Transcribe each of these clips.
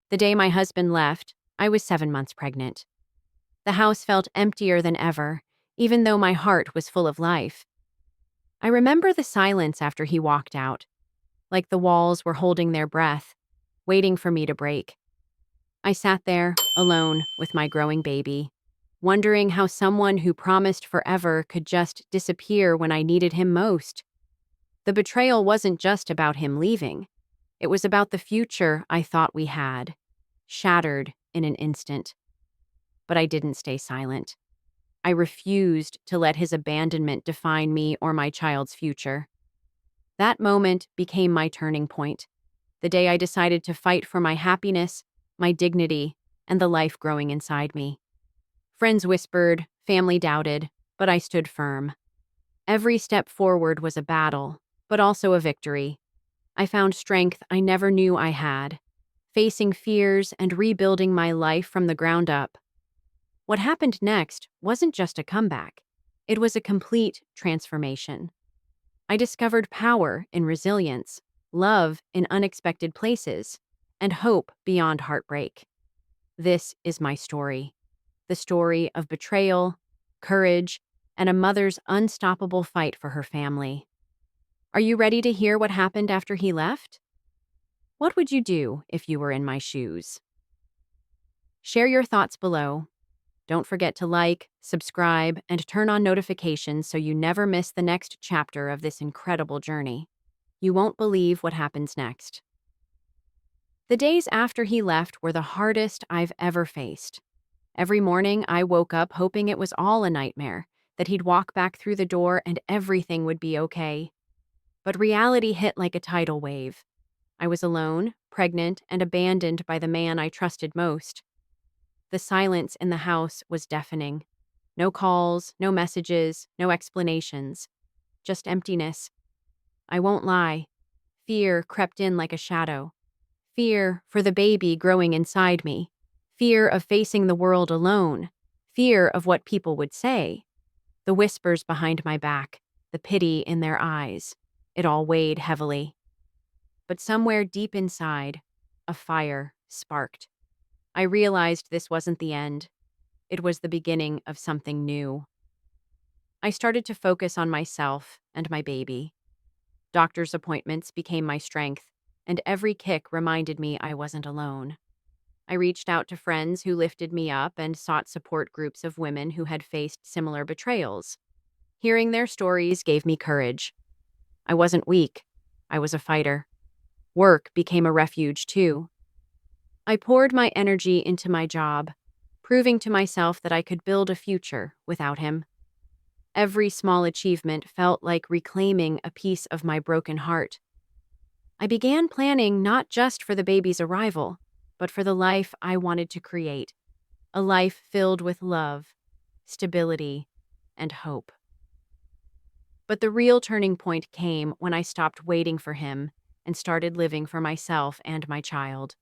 The day my husband left, I was 7 months pregnant. The house felt emptier than ever, even though my heart was full of life. I remember the silence after he walked out, like the walls were holding their breath, waiting for me to break. I sat there, alone, with my growing baby, wondering how someone who promised forever could just disappear when I needed him most. The betrayal wasn't just about him leaving. It was about the future I thought we had, shattered in an instant. But I didn't stay silent. I refused to let his abandonment define me or my child's future. That moment became my turning point, the day I decided to fight for my happiness, my dignity, and the life growing inside me. Friends whispered, family doubted, but I stood firm. Every step forward was a battle, but also a victory. I found strength I never knew I had, facing fears and rebuilding my life from the ground up. What happened next wasn't just a comeback. It was a complete transformation. I discovered power in resilience, love in unexpected places, and hope beyond heartbreak. This is my story. The story of betrayal, courage, and a mother's unstoppable fight for her family. Are you ready to hear what happened after he left? What would you do if you were in my shoes? Share your thoughts below. Don't forget to like, subscribe, and turn on notifications so you never miss the next chapter of this incredible journey. You won't believe what happens next. The days after he left were the hardest I've ever faced. Every morning, I woke up hoping it was all a nightmare, that he'd walk back through the door and everything would be okay. But reality hit like a tidal wave. I was alone, pregnant, and abandoned by the man I trusted most. The silence in the house was deafening. No calls, no messages, no explanations. Just emptiness. I won't lie. Fear crept in like a shadow. Fear for the baby growing inside me. Fear of facing the world alone. Fear of what people would say. The whispers behind my back. The pity in their eyes. It all weighed heavily. But somewhere deep inside, a fire sparked. I realized this wasn't the end. It was the beginning of something new. I started to focus on myself and my baby. Doctor's appointments became my strength, and every kick reminded me I wasn't alone. I reached out to friends who lifted me up and sought support groups of women who had faced similar betrayals. Hearing their stories gave me courage. I wasn't weak. I was a fighter. Work became a refuge, too. I poured my energy into my job, proving to myself that I could build a future without him. Every small achievement felt like reclaiming a piece of my broken heart. I began planning not just for the baby's arrival, but for the life I wanted to create, a life filled with love, stability, and hope. But the real turning point came when I stopped waiting for him and started living for myself and my child.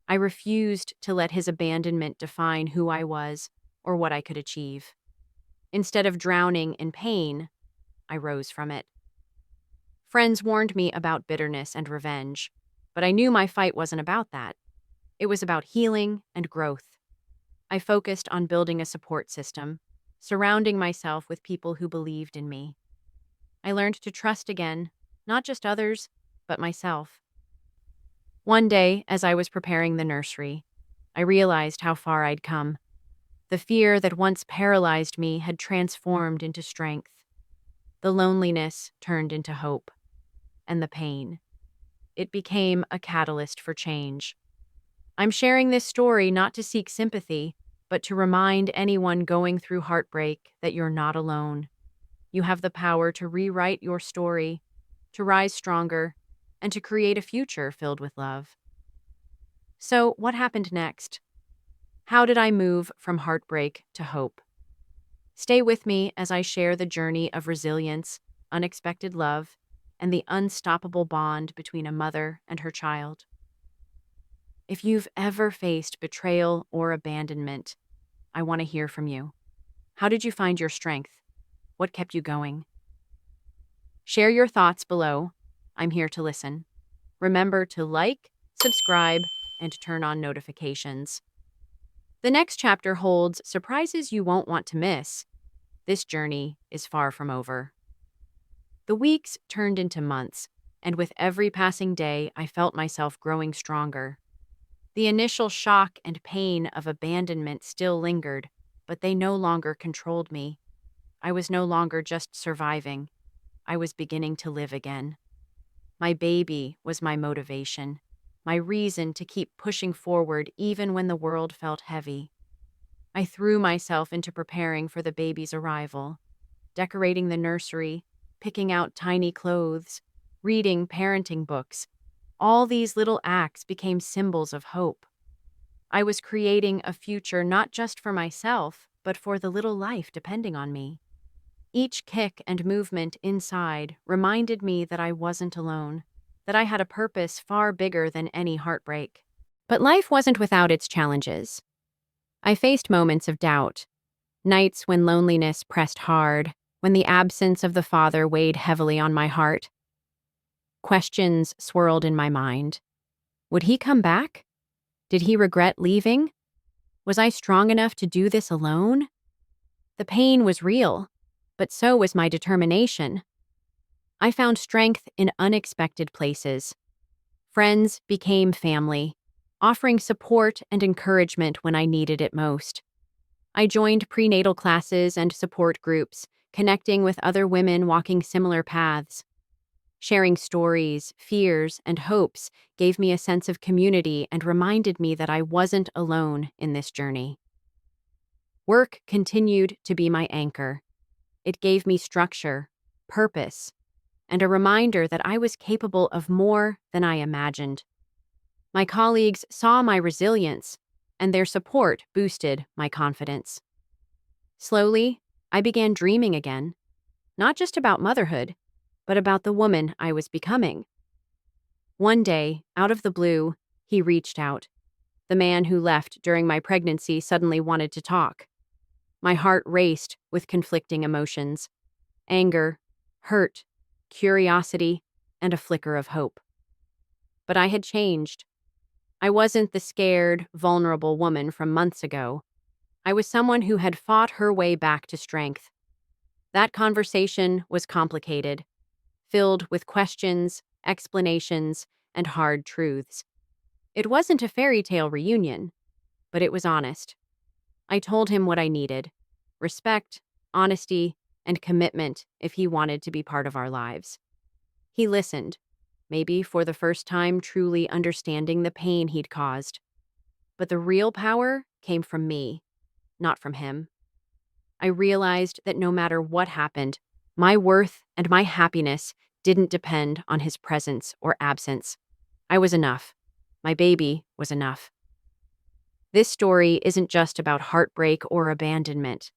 I refused to let his abandonment define who I was or what I could achieve. Instead of drowning in pain, I rose from it. Friends warned me about bitterness and revenge, but I knew my fight wasn't about that. It was about healing and growth. I focused on building a support system, surrounding myself with people who believed in me. I learned to trust again, not just others, but myself. One day, as I was preparing the nursery, I realized how far I'd come. The fear that once paralyzed me had transformed into strength. The loneliness turned into hope. And the pain. It became a catalyst for change. I'm sharing this story not to seek sympathy, but to remind anyone going through heartbreak that you're not alone. You have the power to rewrite your story, to rise stronger, and to create a future filled with love. So, what happened next? How did I move from heartbreak to hope? Stay with me as I share the journey of resilience, unexpected love, and the unstoppable bond between a mother and her child. If you've ever faced betrayal or abandonment, I want to hear from you. How did you find your strength? What kept you going? Share your thoughts below. I'm here to listen. Remember to like, subscribe, and turn on notifications. The next chapter holds surprises you won't want to miss. This journey is far from over. The weeks turned into months, and with every passing day, I felt myself growing stronger. The initial shock and pain of abandonment still lingered, but they no longer controlled me. I was no longer just surviving. I was beginning to live again. My baby was my motivation, my reason to keep pushing forward even when the world felt heavy. I threw myself into preparing for the baby's arrival, decorating the nursery, picking out tiny clothes, reading parenting books. All these little acts became symbols of hope. I was creating a future not just for myself, but for the little life depending on me. Each kick and movement inside reminded me that I wasn't alone, that I had a purpose far bigger than any heartbreak. But life wasn't without its challenges. I faced moments of doubt, nights when loneliness pressed hard, when the absence of the father weighed heavily on my heart. Questions swirled in my mind. Would he come back? Did he regret leaving? Was I strong enough to do this alone? The pain was real, but so was my determination. I found strength in unexpected places. Friends became family, offering support and encouragement when I needed it most. I joined prenatal classes and support groups, connecting with other women walking similar paths. Sharing stories, fears, and hopes gave me a sense of community and reminded me that I wasn't alone in this journey. Work continued to be my anchor. It gave me structure, purpose, and a reminder that I was capable of more than I imagined. My colleagues saw my resilience, and their support boosted my confidence. Slowly, I began dreaming again, not just about motherhood, but about the woman I was becoming. One day, out of the blue, he reached out. The man who left during my pregnancy suddenly wanted to talk. My heart raced with conflicting emotions: anger, hurt, curiosity, and a flicker of hope. But I had changed. I wasn't the scared, vulnerable woman from months ago. I was someone who had fought her way back to strength. That conversation was complicated, filled with questions, explanations, and hard truths. It wasn't a fairy tale reunion, but it was honest. I told him what I needed: respect, honesty, and commitment if he wanted to be part of our lives. He listened, maybe for the first time truly understanding the pain he'd caused. But the real power came from me, not from him. I realized that no matter what happened, my worth and my happiness didn't depend on his presence or absence. I was enough. My baby was enough. This story isn't just about heartbreak or abandonment.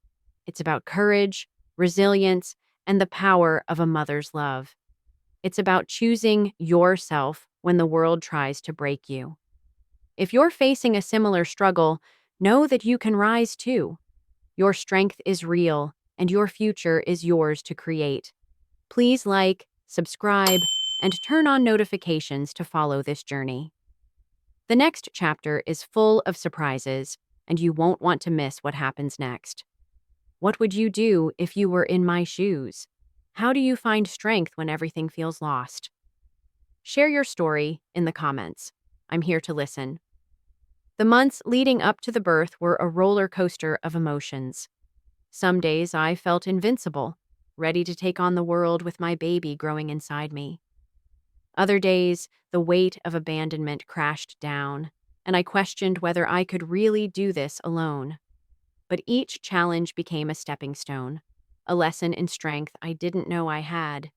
It's about courage, resilience, and the power of a mother's love. It's about choosing yourself when the world tries to break you. If you're facing a similar struggle, know that you can rise too. Your strength is real, and your future is yours to create. Please like, subscribe, and turn on notifications to follow this journey. The next chapter is full of surprises, and you won't want to miss what happens next. What would you do if you were in my shoes? How do you find strength when everything feels lost? Share your story in the comments. I'm here to listen. The months leading up to the birth were a roller coaster of emotions. Some days I felt invincible, ready to take on the world with my baby growing inside me. Other days, the weight of abandonment crashed down, and I questioned whether I could really do this alone. But each challenge became a stepping stone, a lesson in strength I didn't know I had.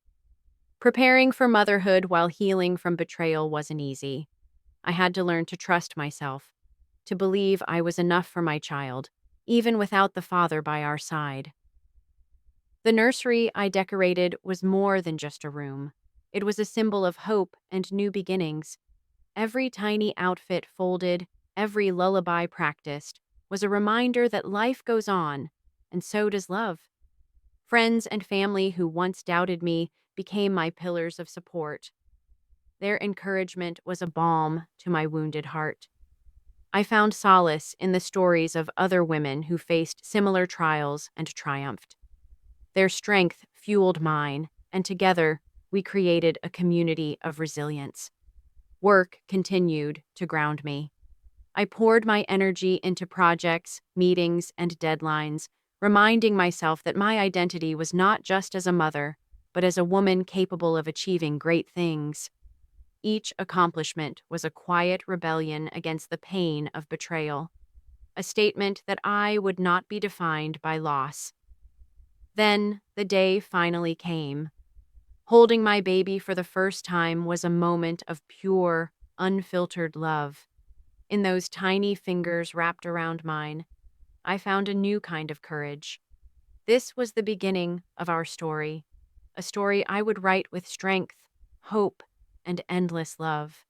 Preparing for motherhood while healing from betrayal wasn't easy. I had to learn to trust myself, to believe I was enough for my child, even without the father by our side. The nursery I decorated was more than just a room. It was a symbol of hope and new beginnings. Every tiny outfit folded, every lullaby practiced, was a reminder that life goes on, and so does love. Friends and family who once doubted me became my pillars of support. Their encouragement was a balm to my wounded heart. I found solace in the stories of other women who faced similar trials and triumphed. Their strength fueled mine, and together we created a community of resilience. Work continued to ground me. I poured my energy into projects, meetings, and deadlines, reminding myself that my identity was not just as a mother, but as a woman capable of achieving great things. Each accomplishment was a quiet rebellion against the pain of betrayal, a statement that I would not be defined by loss. Then the day finally came. Holding my baby for the first time was a moment of pure, unfiltered love. In those tiny fingers wrapped around mine, I found a new kind of courage. This was the beginning of our story, a story I would write with strength, hope, and endless love.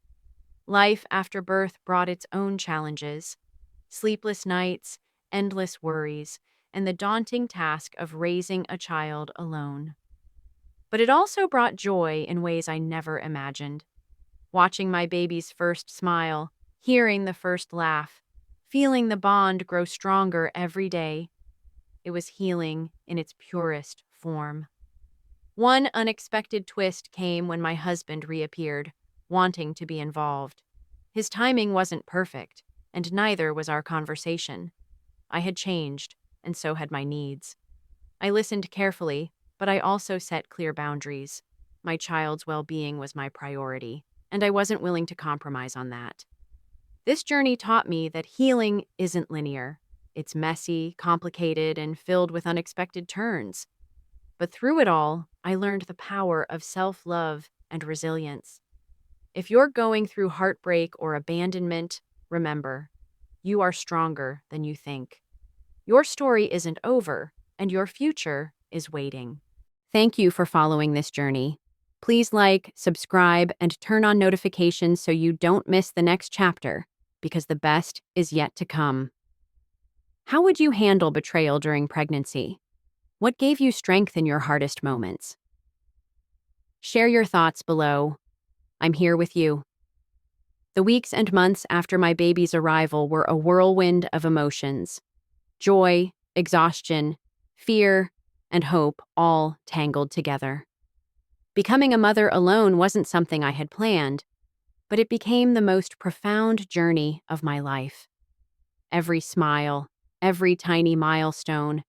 Life after birth brought its own challenges: sleepless nights, endless worries, and the daunting task of raising a child alone. But it also brought joy in ways I never imagined. Watching my baby's first smile, hearing the first laugh, feeling the bond grow stronger every day, it was healing in its purest form. One unexpected twist came when my husband reappeared, wanting to be involved. His timing wasn't perfect, and neither was our conversation. I had changed, and so had my needs. I listened carefully, but I also set clear boundaries. My child's well-being was my priority, and I wasn't willing to compromise on that. This journey taught me that healing isn't linear. It's messy, complicated, and filled with unexpected turns. But through it all, I learned the power of self-love and resilience. If you're going through heartbreak or abandonment, remember, you are stronger than you think. Your story isn't over, and your future is waiting. Thank you for following this journey. Please like, subscribe, and turn on notifications so you don't miss the next chapter, because the best is yet to come. How would you handle betrayal during pregnancy? What gave you strength in your hardest moments? Share your thoughts below. I'm here with you. The weeks and months after my baby's arrival were a whirlwind of emotions: joy, exhaustion, fear, and hope, all tangled together. Becoming a mother alone wasn't something I had planned, but it became the most profound journey of my life. Every smile, every tiny milestone,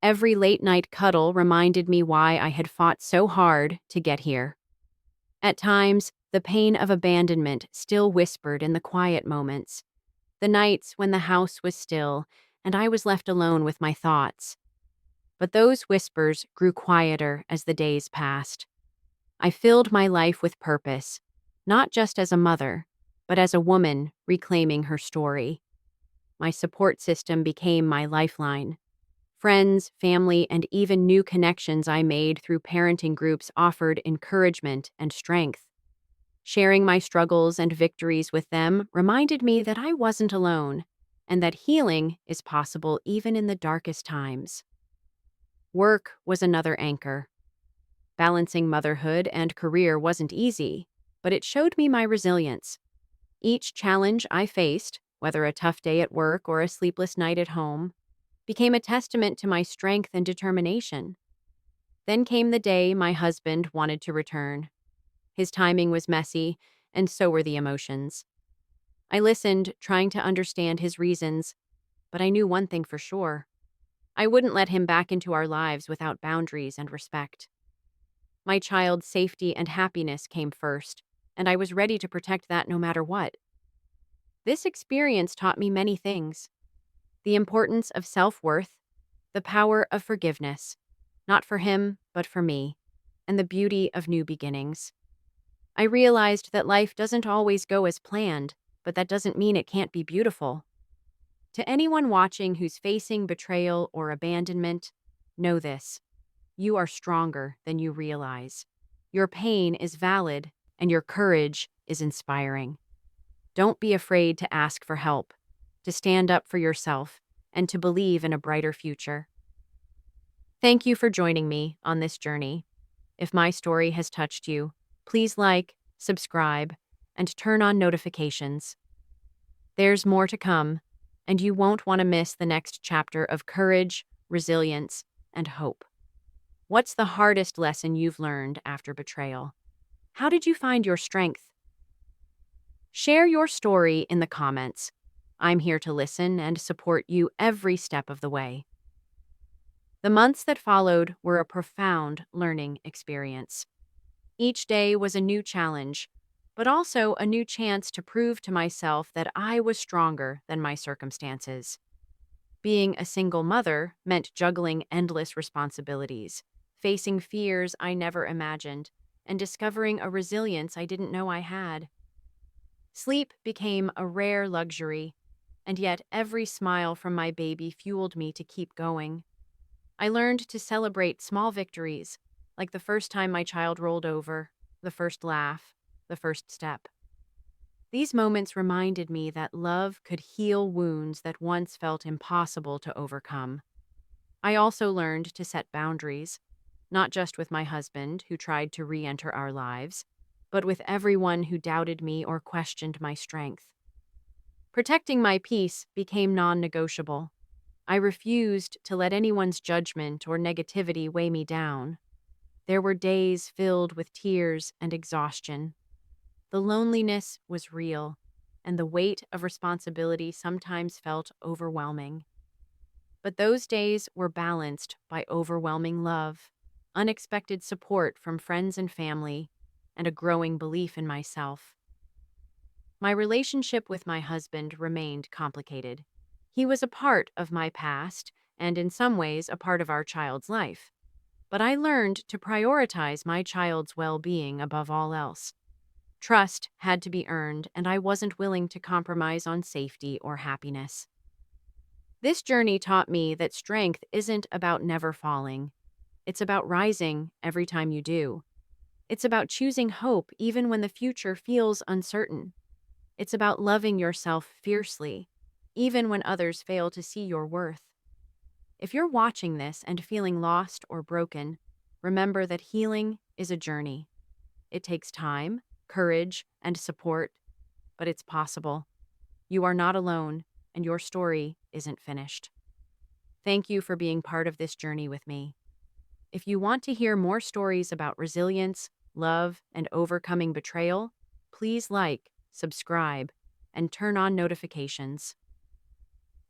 every late-night cuddle reminded me why I had fought so hard to get here. At times, the pain of abandonment still whispered in the quiet moments, the nights when the house was still and I was left alone with my thoughts. But those whispers grew quieter as the days passed. I filled my life with purpose, not just as a mother, but as a woman reclaiming her story. My support system became my lifeline. Friends, family, and even new connections I made through parenting groups offered encouragement and strength. Sharing my struggles and victories with them reminded me that I wasn't alone, and that healing is possible even in the darkest times. Work was another anchor. Balancing motherhood and career wasn't easy, but it showed me my resilience. Each challenge I faced, whether a tough day at work or a sleepless night at home, became a testament to my strength and determination. Then came the day my husband wanted to return. His timing was messy, and so were the emotions. I listened, trying to understand his reasons, but I knew one thing for sure: I wouldn't let him back into our lives without boundaries and respect. My child's safety and happiness came first, and I was ready to protect that no matter what. This experience taught me many things: the importance of self-worth, the power of forgiveness, not for him, but for me, and the beauty of new beginnings. I realized that life doesn't always go as planned, but that doesn't mean it can't be beautiful. To anyone watching who's facing betrayal or abandonment, know this: you are stronger than you realize. Your pain is valid, and your courage is inspiring. Don't be afraid to ask for help, to stand up for yourself, and to believe in a brighter future. Thank you for joining me on this journey. If my story has touched you, please like, subscribe, and turn on notifications. There's more to come, and you won't want to miss the next chapter of courage, resilience, and hope. What's the hardest lesson you've learned after betrayal? How did you find your strength? Share your story in the comments. I'm here to listen and support you every step of the way. The months that followed were a profound learning experience. Each day was a new challenge, but also a new chance to prove to myself that I was stronger than my circumstances. Being a single mother meant juggling endless responsibilities, facing fears I never imagined, and discovering a resilience I didn't know I had. Sleep became a rare luxury, and yet every smile from my baby fueled me to keep going. I learned to celebrate small victories, like the first time my child rolled over, the first laugh, the first step. These moments reminded me that love could heal wounds that once felt impossible to overcome. I also learned to set boundaries, not just with my husband, who tried to re enter our lives, but with everyone who doubted me or questioned my strength. Protecting my peace became non negotiable. I refused to let anyone's judgment or negativity weigh me down. There were days filled with tears and exhaustion. The loneliness was real, and the weight of responsibility sometimes felt overwhelming. But those days were balanced by overwhelming love, unexpected support from friends and family, and a growing belief in myself. My relationship with my husband remained complicated. He was a part of my past, and in some ways a part of our child's life. But I learned to prioritize my child's well-being above all else. Trust had to be earned, and I wasn't willing to compromise on safety or happiness. This journey taught me that strength isn't about never falling. It's about rising every time you do. It's about choosing hope even when the future feels uncertain. It's about loving yourself fiercely, even when others fail to see your worth. If you're watching this and feeling lost or broken, remember that healing is a journey. It takes time, courage, and support, but it's possible. You are not alone, and your story isn't finished. Thank you for being part of this journey with me. If you want to hear more stories about resilience, love, and overcoming betrayal, please like, subscribe, and turn on notifications.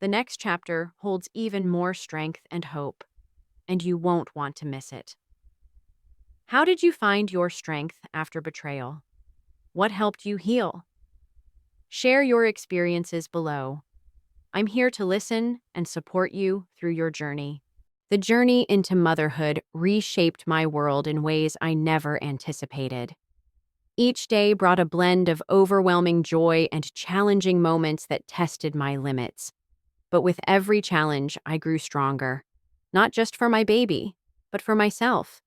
The next chapter holds even more strength and hope, and you won't want to miss it. How did you find your strength after betrayal? What helped you heal? Share your experiences below. I'm here to listen and support you through your journey. The journey into motherhood reshaped my world in ways I never anticipated. Each day brought a blend of overwhelming joy and challenging moments that tested my limits. But with every challenge, I grew stronger. Not just for my baby, but for myself.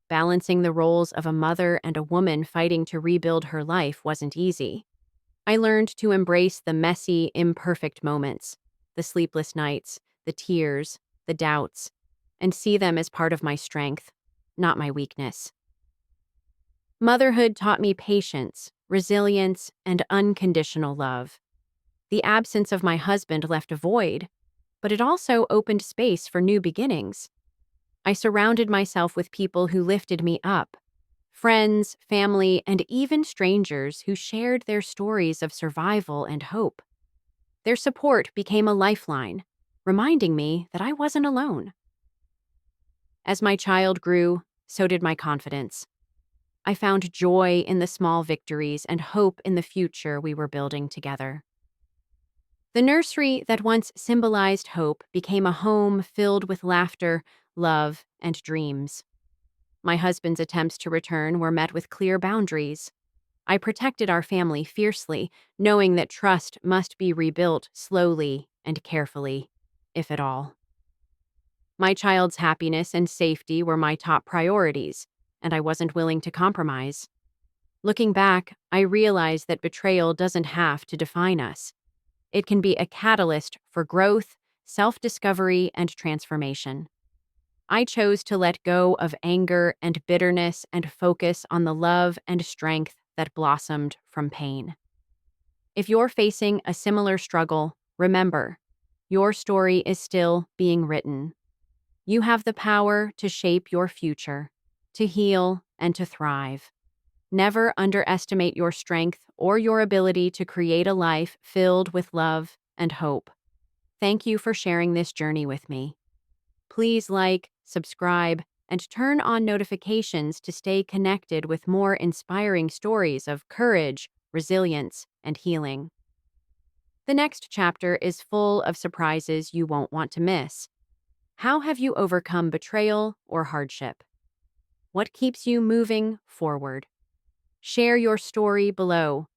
Balancing the roles of a mother and a woman fighting to rebuild her life wasn't easy. I learned to embrace the messy, imperfect moments, the sleepless nights, the tears, the doubts, and see them as part of my strength, not my weakness. Motherhood taught me patience, resilience, and unconditional love. The absence of my husband left a void, but it also opened space for new beginnings. I surrounded myself with people who lifted me up, friends, family, and even strangers who shared their stories of survival and hope. Their support became a lifeline, reminding me that I wasn't alone. As my child grew, so did my confidence. I found joy in the small victories and hope in the future we were building together. The nursery that once symbolized hope became a home filled with laughter, love, and dreams. My husband's attempts to return were met with clear boundaries. I protected our family fiercely, knowing that trust must be rebuilt slowly and carefully, if at all. My child's happiness and safety were my top priorities, and I wasn't willing to compromise. Looking back, I realized that betrayal doesn't have to define us. It can be a catalyst for growth, self-discovery, and transformation. I chose to let go of anger and bitterness and focus on the love and strength that blossomed from pain. If you're facing a similar struggle, remember, your story is still being written. You have the power to shape your future, to heal, and to thrive. Never underestimate your strength or your ability to create a life filled with love and hope. Thank you for sharing this journey with me. Please like, subscribe, and turn on notifications to stay connected with more inspiring stories of courage, resilience, and healing. The next chapter is full of surprises you won't want to miss. How have you overcome betrayal or hardship? What keeps you moving forward? Share your story below.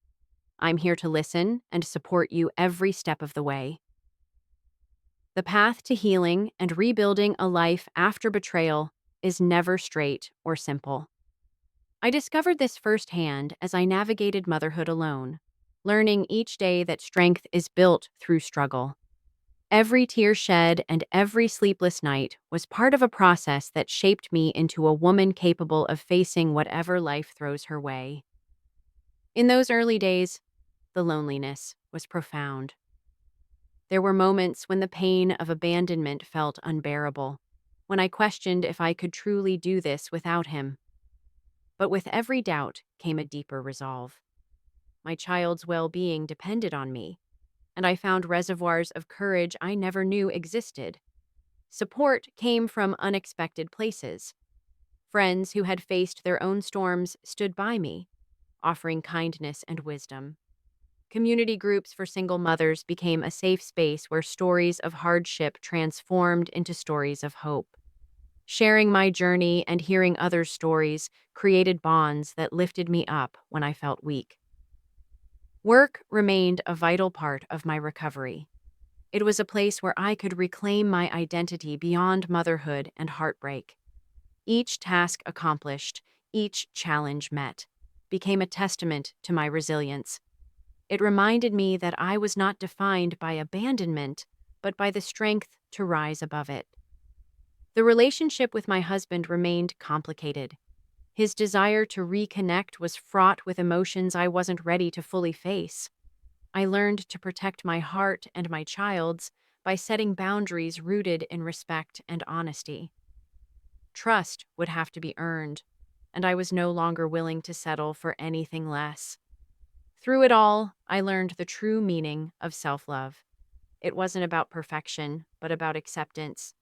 I'm here to listen and support you every step of the way. The path to healing and rebuilding a life after betrayal is never straight or simple. I discovered this firsthand as I navigated motherhood alone, learning each day that strength is built through struggle. Every tear shed and every sleepless night was part of a process that shaped me into a woman capable of facing whatever life throws her way. In those early days, the loneliness was profound. There were moments when the pain of abandonment felt unbearable, when I questioned if I could truly do this without him. But with every doubt came a deeper resolve. My child's well-being depended on me, and I found reservoirs of courage I never knew existed. Support came from unexpected places. Friends who had faced their own storms stood by me, offering kindness and wisdom. Community groups for single mothers became a safe space where stories of hardship transformed into stories of hope. Sharing my journey and hearing others' stories created bonds that lifted me up when I felt weak. Work remained a vital part of my recovery. It was a place where I could reclaim my identity beyond motherhood and heartbreak. Each task accomplished, each challenge met, became a testament to my resilience. It reminded me that I was not defined by abandonment, but by the strength to rise above it. The relationship with my husband remained complicated. His desire to reconnect was fraught with emotions I wasn't ready to fully face. I learned to protect my heart and my child's by setting boundaries rooted in respect and honesty. Trust would have to be earned, and I was no longer willing to settle for anything less. Through it all, I learned the true meaning of self-love. It wasn't about perfection, but about acceptance.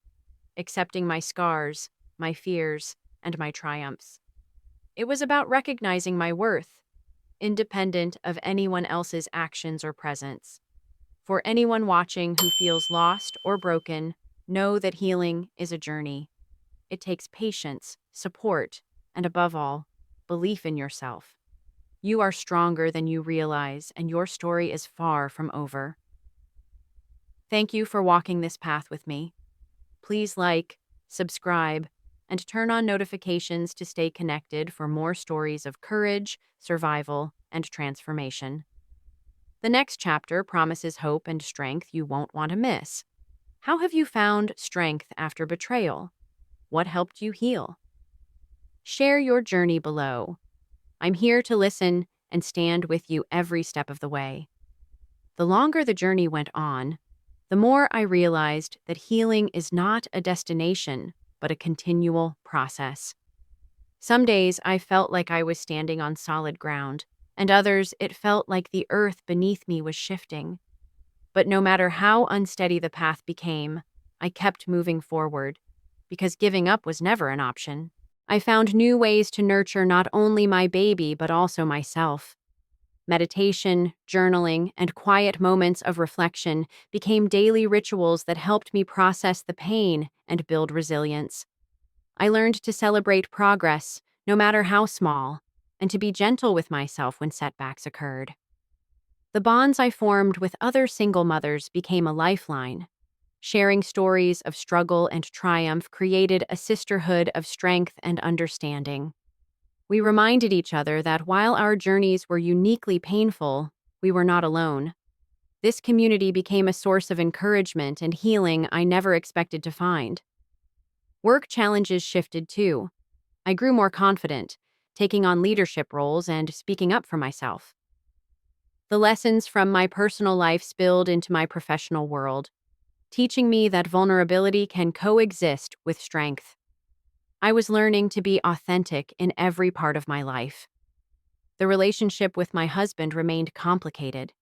Accepting my scars, my fears, and my triumphs. It was about recognizing my worth, independent of anyone else's actions or presence. For anyone watching who feels lost or broken, know that healing is a journey. It takes patience, support, and above all, belief in yourself. You are stronger than you realize, and your story is far from over. Thank you for walking this path with me. Please like, subscribe, and turn on notifications to stay connected for more stories of courage, survival, and transformation. The next chapter promises hope and strength you won't want to miss. How have you found strength after betrayal? What helped you heal? Share your journey below. I'm here to listen and stand with you every step of the way. The longer the journey went on, the more I realized that healing is not a destination, but a continual process. Some days I felt like I was standing on solid ground, and others it felt like the earth beneath me was shifting. But no matter how unsteady the path became, I kept moving forward, because giving up was never an option. I found new ways to nurture not only my baby, but also myself. Meditation, journaling, and quiet moments of reflection became daily rituals that helped me process the pain and build resilience. I learned to celebrate progress, no matter how small, and to be gentle with myself when setbacks occurred. The bonds I formed with other single mothers became a lifeline. Sharing stories of struggle and triumph created a sisterhood of strength and understanding. We reminded each other that while our journeys were uniquely painful, we were not alone. This community became a source of encouragement and healing I never expected to find. Work challenges shifted too. I grew more confident, taking on leadership roles and speaking up for myself. The lessons from my personal life spilled into my professional world, teaching me that vulnerability can coexist with strength. I was learning to be authentic in every part of my life. The relationship with my husband remained complicated.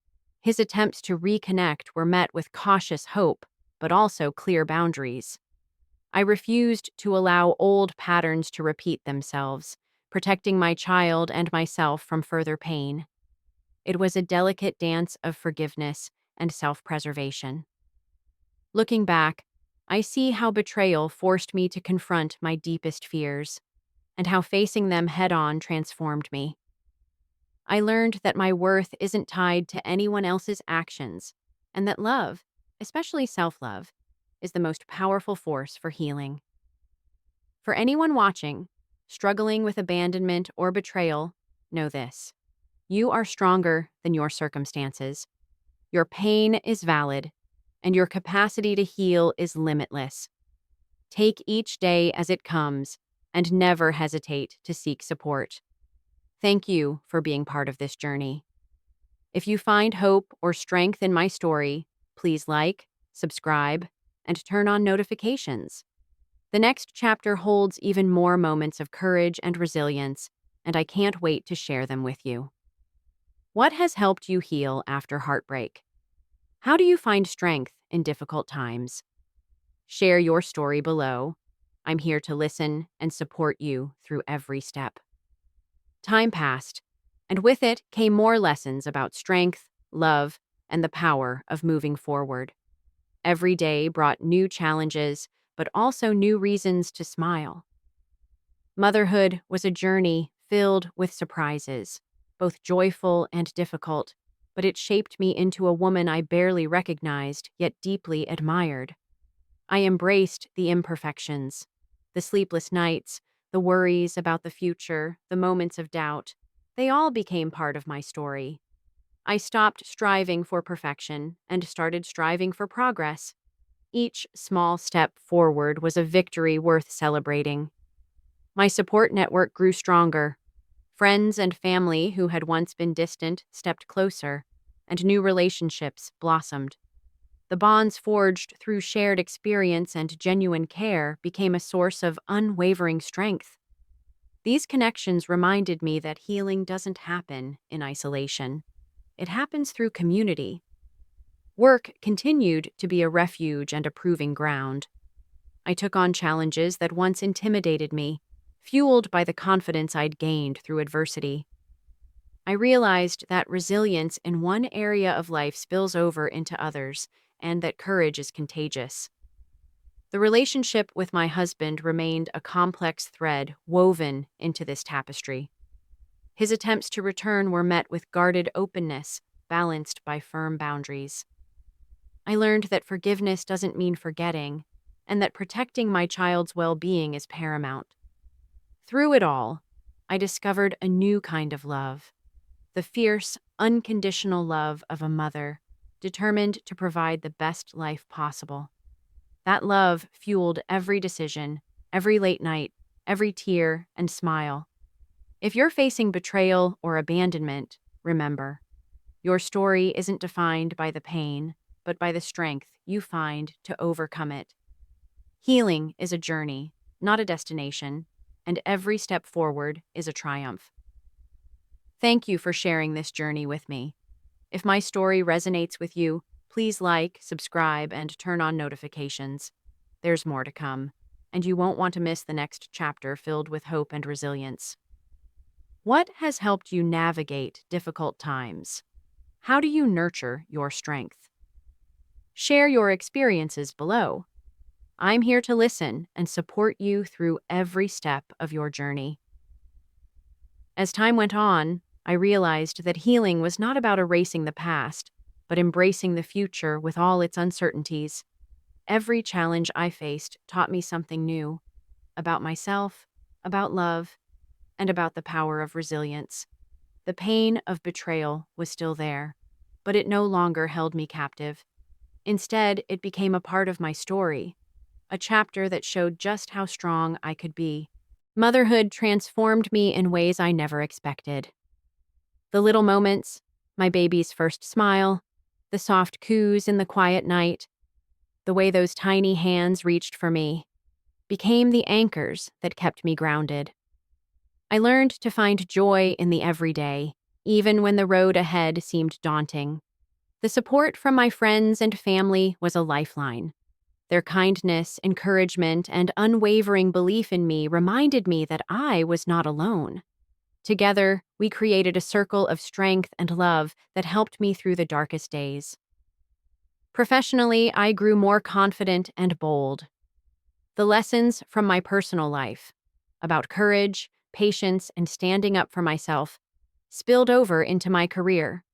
His attempts to reconnect were met with cautious hope, but also clear boundaries. I refused to allow old patterns to repeat themselves, protecting my child and myself from further pain. It was a delicate dance of forgiveness and self-preservation. Looking back, I see how betrayal forced me to confront my deepest fears, and how facing them head-on transformed me. I learned that my worth isn't tied to anyone else's actions, and that love, especially self-love, is the most powerful force for healing. For anyone watching, struggling with abandonment or betrayal, know this: you are stronger than your circumstances. Your pain is valid, and your capacity to heal is limitless. Take each day as it comes, and never hesitate to seek support. Thank you for being part of this journey. If you find hope or strength in my story, please like, subscribe, and turn on notifications. The next chapter holds even more moments of courage and resilience, and I can't wait to share them with you. What has helped you heal after heartbreak? How do you find strength in difficult times? Share your story below. I'm here to listen and support you through every step. Time passed, and with it came more lessons about strength, love, and the power of moving forward. Every day brought new challenges, but also new reasons to smile. Motherhood was a journey filled with surprises, both joyful and difficult, but it shaped me into a woman I barely recognized, yet deeply admired. I embraced the imperfections, the sleepless nights, the worries about the future, the moments of doubt. They all became part of my story. I stopped striving for perfection and started striving for progress. Each small step forward was a victory worth celebrating. My support network grew stronger. Friends and family who had once been distant stepped closer, and new relationships blossomed. The bonds forged through shared experience and genuine care became a source of unwavering strength. These connections reminded me that healing doesn't happen in isolation. It happens through community. Work continued to be a refuge and a proving ground. I took on challenges that once intimidated me, fueled by the confidence I'd gained through adversity. I realized that resilience in one area of life spills over into others, and that courage is contagious. The relationship with my husband remained a complex thread woven into this tapestry. His attempts to return were met with guarded openness, balanced by firm boundaries. I learned that forgiveness doesn't mean forgetting, and that protecting my child's well-being is paramount. Through it all, I discovered a new kind of love, the fierce, unconditional love of a mother, determined to provide the best life possible. That love fueled every decision, every late night, every tear and smile. If you're facing betrayal or abandonment, remember, your story isn't defined by the pain, but by the strength you find to overcome it. Healing is a journey, not a destination, and every step forward is a triumph. Thank you for sharing this journey with me. If my story resonates with you, please like, subscribe, and turn on notifications. There's more to come, and you won't want to miss the next chapter filled with hope and resilience. What has helped you navigate difficult times? How do you nurture your strength? Share your experiences below. I'm here to listen and support you through every step of your journey. As time went on, I realized that healing was not about erasing the past, but embracing the future with all its uncertainties. Every challenge I faced taught me something new about myself, about love, and about the power of resilience. The pain of betrayal was still there, but it no longer held me captive. Instead, it became a part of my story, a chapter that showed just how strong I could be. Motherhood transformed me in ways I never expected. The little moments, My baby's first smile, the soft coos in the quiet night, the way those tiny hands reached for me, became the anchors that kept me grounded. I learned to find joy in the everyday, even when the road ahead seemed daunting. The support from my friends and family was a lifeline. Their kindness, encouragement, and unwavering belief in me reminded me that I was not alone. Together, we created a circle of strength and love that helped me through the darkest days. Professionally, I grew more confident and bold. The lessons from my personal life about courage, patience, and standing up for myself spilled over into my career.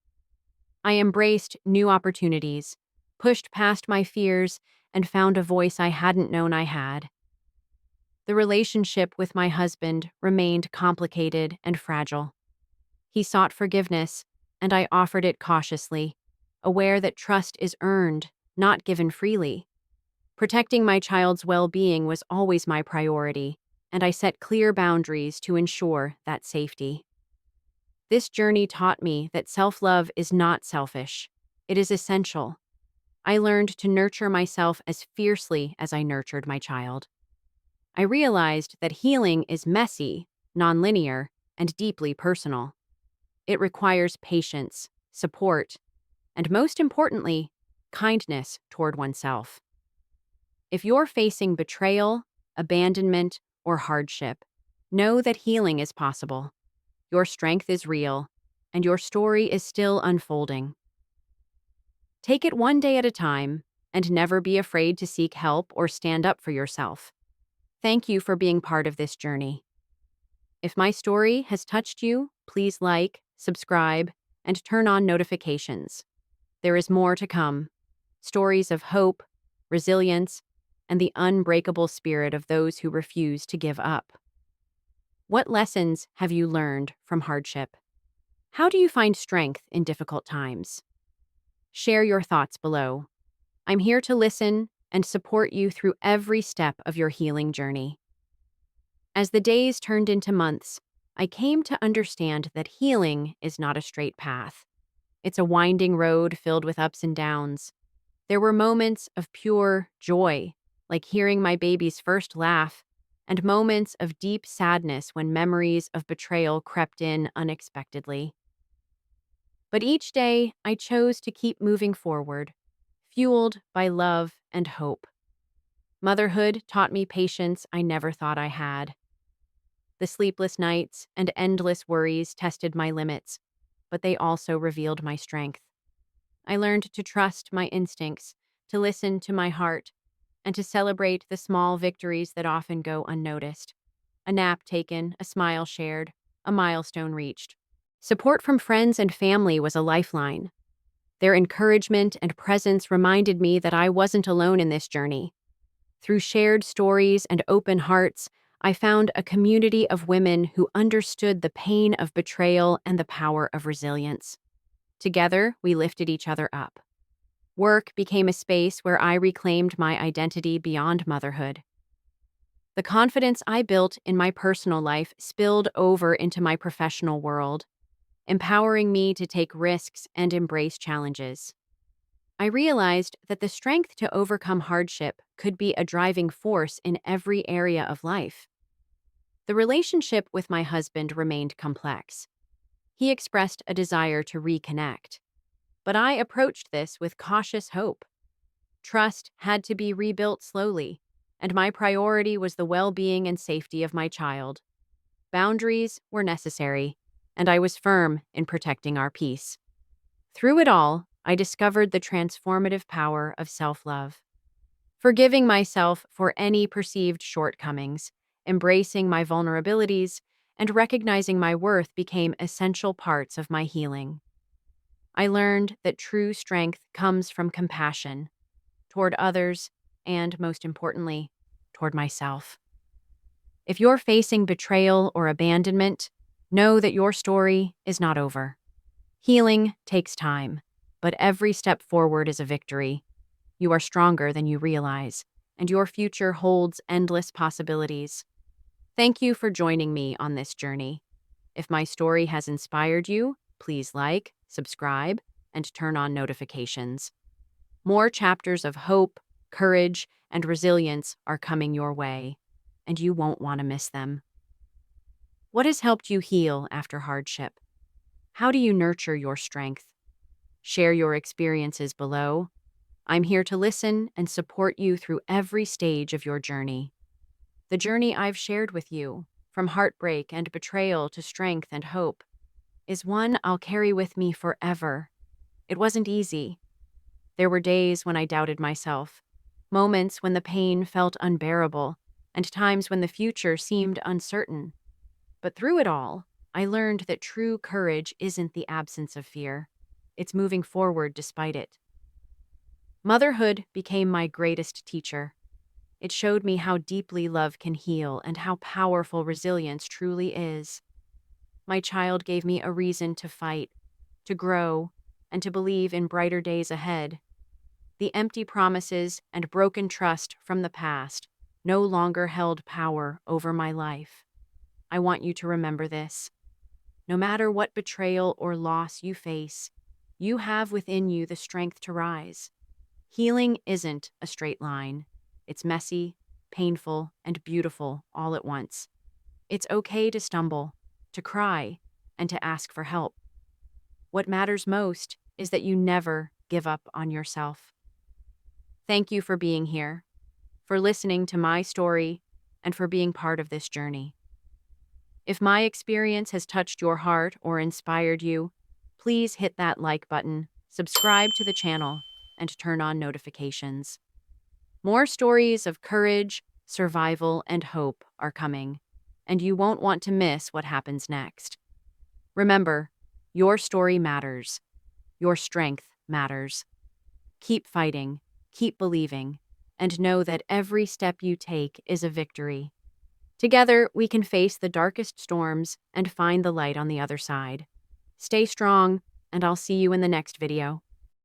I embraced new opportunities, pushed past my fears, and found a voice I hadn't known I had. The relationship with my husband remained complicated and fragile. He sought forgiveness, and I offered it cautiously, aware that trust is earned, not given freely. Protecting my child's well-being was always my priority, and I set clear boundaries to ensure that safety. This journey taught me that self-love is not selfish. It is essential. I learned to nurture myself as fiercely as I nurtured my child. I realized that healing is messy, nonlinear, and deeply personal. It requires patience, support, and most importantly, kindness toward oneself. If you're facing betrayal, abandonment, or hardship, know that healing is possible. Your strength is real, and your story is still unfolding. Take it one day at a time, and never be afraid to seek help or stand up for yourself. Thank you for being part of this journey. If my story has touched you, please like, subscribe, and turn on notifications. There is more to come. Stories of hope, resilience, and the unbreakable spirit of those who refuse to give up. What lessons have you learned from hardship? How do you find strength in difficult times? Share your thoughts below. I'm here to listen and support you through every step of your healing journey. As the days turned into months, I came to understand that healing is not a straight path. It's a winding road filled with ups and downs. There were moments of pure joy, like hearing my baby's first laugh, and moments of deep sadness when memories of betrayal crept in unexpectedly. But each day, I chose to keep moving forward, fueled by love and hope. Motherhood taught me patience I never thought I had. The sleepless nights and endless worries tested my limits, but they also revealed my strength. I learned to trust my instincts, to listen to my heart, and to celebrate the small victories that often go unnoticed. A nap taken, a smile shared, a milestone reached. Support from friends and family was a lifeline. Their encouragement and presence reminded me that I wasn't alone in this journey. Through shared stories and open hearts, I found a community of women who understood the pain of betrayal and the power of resilience. Together, we lifted each other up. Work became a space where I reclaimed my identity beyond motherhood. The confidence I built in my personal life spilled over into my professional world, empowering me to take risks and embrace challenges. I realized that the strength to overcome hardship could be a driving force in every area of life. The relationship with my husband remained complex. He expressed a desire to reconnect, but I approached this with cautious hope. Trust had to be rebuilt slowly, and my priority was the well-being and safety of my child. Boundaries were necessary, and I was firm in protecting our peace. Through it all, I discovered the transformative power of self-love. Forgiving myself for any perceived shortcomings, embracing my vulnerabilities, and recognizing my worth became essential parts of my healing. I learned that true strength comes from compassion toward others and, most importantly, toward myself. If you're facing betrayal or abandonment, know that your story is not over. Healing takes time, but every step forward is a victory. You are stronger than you realize, and your future holds endless possibilities. Thank you for joining me on this journey. If my story has inspired you, please like, subscribe, and turn on notifications. More chapters of hope, courage, and resilience are coming your way, and you won't want to miss them. What has helped you heal after hardship? How do you nurture your strength? Share your experiences below. I'm here to listen and support you through every stage of your journey. The journey I've shared with you, from heartbreak and betrayal to strength and hope, is one I'll carry with me forever. It wasn't easy. There were days when I doubted myself, moments when the pain felt unbearable, and times when the future seemed uncertain. But through it all, I learned that true courage isn't the absence of fear. It's moving forward despite it. Motherhood became my greatest teacher. It showed me how deeply love can heal and how powerful resilience truly is. My child gave me a reason to fight, to grow, and to believe in brighter days ahead. The empty promises and broken trust from the past no longer held power over my life. I want you to remember this. No matter what betrayal or loss you face, you have within you the strength to rise. Healing isn't a straight line. It's messy, painful, and beautiful all at once. It's okay to stumble, to cry, and to ask for help. What matters most is that you never give up on yourself. Thank you for being here, for listening to my story, and for being part of this journey. If my experience has touched your heart or inspired you, please hit that like button, subscribe to the channel, and turn on notifications. More stories of courage, survival, and hope are coming, and you won't want to miss what happens next. Remember, your story matters. Your strength matters. Keep fighting, keep believing, and know that every step you take is a victory. Together, we can face the darkest storms and find the light on the other side. Stay strong, and I'll see you in the next video.